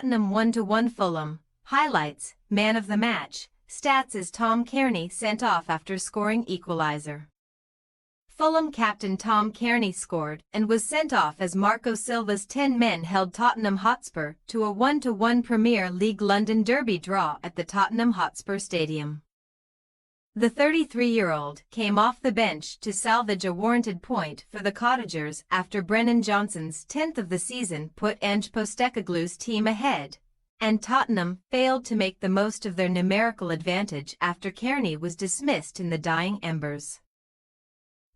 Tottenham 1-1 Fulham. Highlights, man of the match. Stats as Tom Cairney sent off after scoring equaliser. Fulham captain Tom Cairney scored and was sent off as Marco Silva's 10 men held Tottenham Hotspur to a 1-1 Premier League London derby draw at the Tottenham Hotspur Stadium. The 33-year-old came off the bench to salvage a warranted point for the Cottagers after Brennan Johnson's 10th of the season put Ange Postecoglou's team ahead, and Tottenham failed to make the most of their numerical advantage after Cairney was dismissed in the dying embers.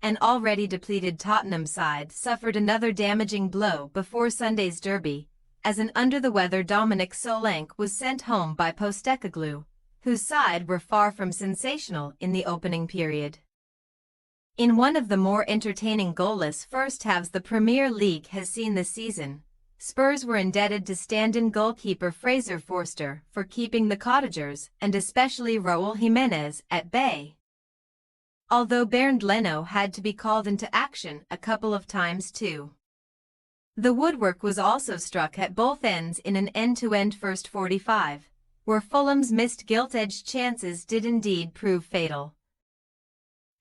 An already depleted Tottenham side suffered another damaging blow before Sunday's derby, as an under-the-weather Dominic Solanke was sent home by Postecoglou, whose side were far from sensational in the opening period. In one of the more entertaining goalless first halves the Premier League has seen this season, Spurs were indebted to stand-in goalkeeper Fraser Forster for keeping the Cottagers, and especially Raúl Jiménez, at bay. Although Bernd Leno had to be called into action a couple of times too. The woodwork was also struck at both ends in an end-to-end first 45, where Fulham's missed gilt-edged chances did indeed prove fatal.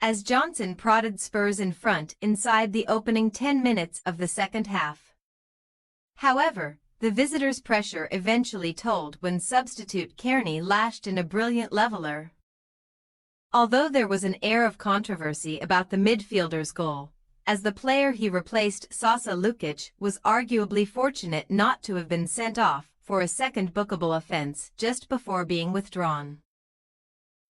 As Johnson prodded Spurs in front inside the opening 10 minutes of the second half. However, the visitors' pressure eventually told when substitute Cairney lashed in a brilliant leveller. Although there was an air of controversy about the midfielder's goal, as the player he replaced, Sasa Lukic, was arguably fortunate not to have been sent off for a second bookable offence just before being withdrawn.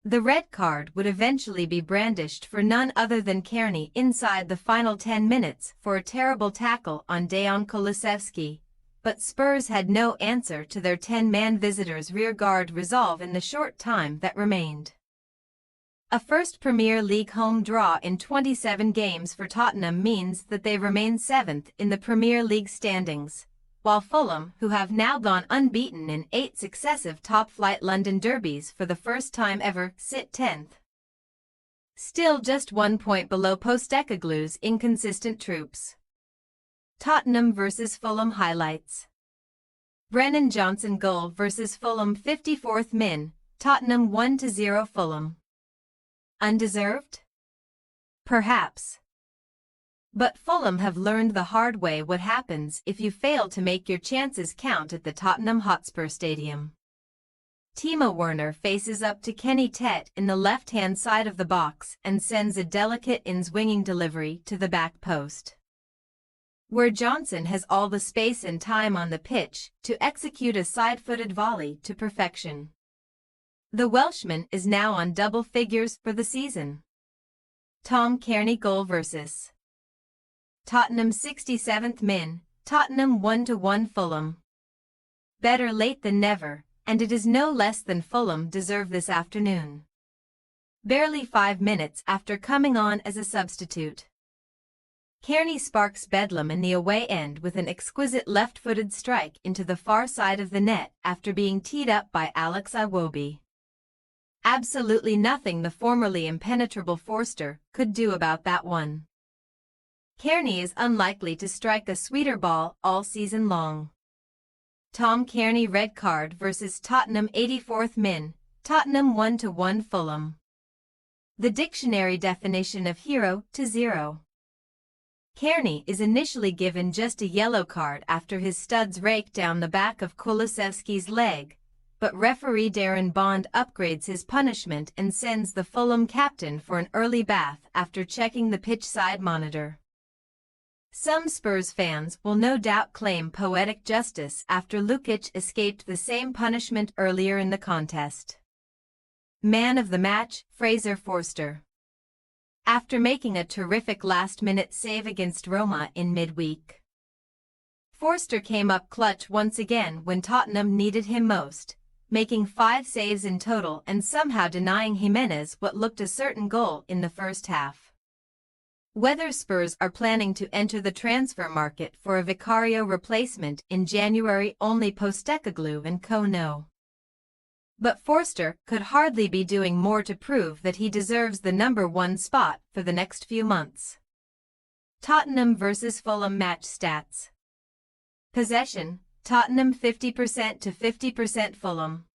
The red card would eventually be brandished for none other than Cairney inside the final 10 minutes for a terrible tackle on Dejan Kulusevski, but Spurs had no answer to their 10-man visitors' rearguard resolve in the short time that remained. A first Premier League home draw in 27 games for Tottenham means that they remain 7th in the Premier League standings, while Fulham, who have now gone unbeaten in 8 successive top-flight London derbies for the first time ever, sit 10th. Still just 1 point below Postecoglou's inconsistent troops. Tottenham vs Fulham highlights. Brennan Johnson goal vs Fulham 54th min, Tottenham 1-0 Fulham. Undeserved? Perhaps. But Fulham have learned the hard way what happens if you fail to make your chances count at the Tottenham Hotspur Stadium. Timo Werner faces up to Kenny Tet in the left-hand side of the box and sends a delicate in-swinging delivery to the back post, where Johnson has all the space and time on the pitch to execute a side-footed volley to perfection. The Welshman is now on double figures for the season. Tom Cairney goal vs Tottenham 67th min, Tottenham 1-1 Fulham. Better late than never, and it is no less than Fulham deserve this afternoon. Barely 5 minutes after coming on as a substitute, Cairney sparks bedlam in the away end with an exquisite left-footed strike into the far side of the net after being teed up by Alex Iwobi. Absolutely nothing the formerly impenetrable Forster could do about that one. Cairney is unlikely to strike a sweeter ball all season long. Tom Cairney red card vs Tottenham 84th min, Tottenham 1-1 Fulham. The dictionary definition of hero to zero. Cairney is initially given just a yellow card after his studs rake down the back of Kulusevski's leg, but referee Darren Bond upgrades his punishment and sends the Fulham captain for an early bath after checking the pitch side monitor. Some Spurs fans will no doubt claim poetic justice after Lukic escaped the same punishment earlier in the contest. Man of the match, Fraser Forster. After making a terrific last-minute save against Roma in midweek, Forster came up clutch once again when Tottenham needed him most, making 5 saves in total and somehow denying Jimenez what looked a certain goal in the first half. Whether Spurs are planning to enter the transfer market for a Vicario replacement in January only Postecoglou and co know. But Forster could hardly be doing more to prove that he deserves the number 1 spot for the next few months. Tottenham vs Fulham match stats. Possession, Tottenham 50% to 50% Fulham.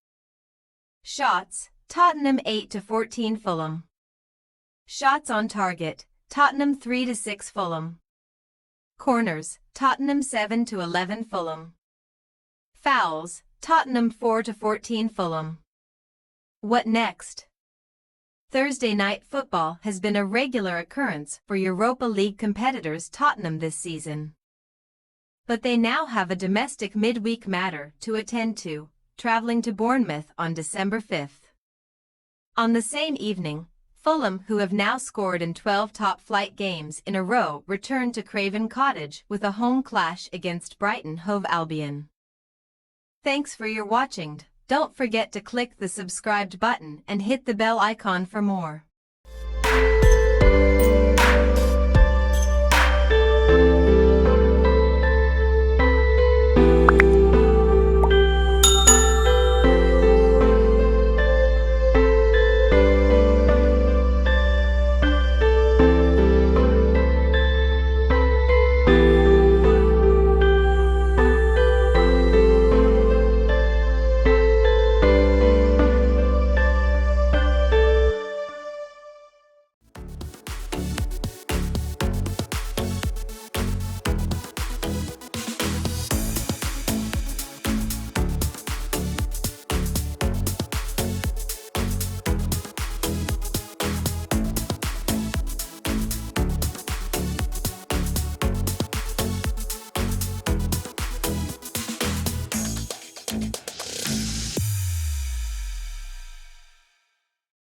Shots, Tottenham 8 to 14 Fulham. Shots on target, Tottenham 3 to 6 Fulham. Corners, Tottenham 7 to 11 Fulham. Fouls, Tottenham 4 to 14 Fulham. What next? Thursday night football has been a regular occurrence for Europa League competitors Tottenham this season. But they now have a domestic midweek matter to attend to, travelling to Bournemouth on December 5th. On the same evening, Fulham, who have now scored in 12 top-flight games in a row, returned to Craven Cottage with a home clash against Brighton Hove Albion. Thanks for your watching. Don't forget to click the subscribed button and hit the bell icon for more.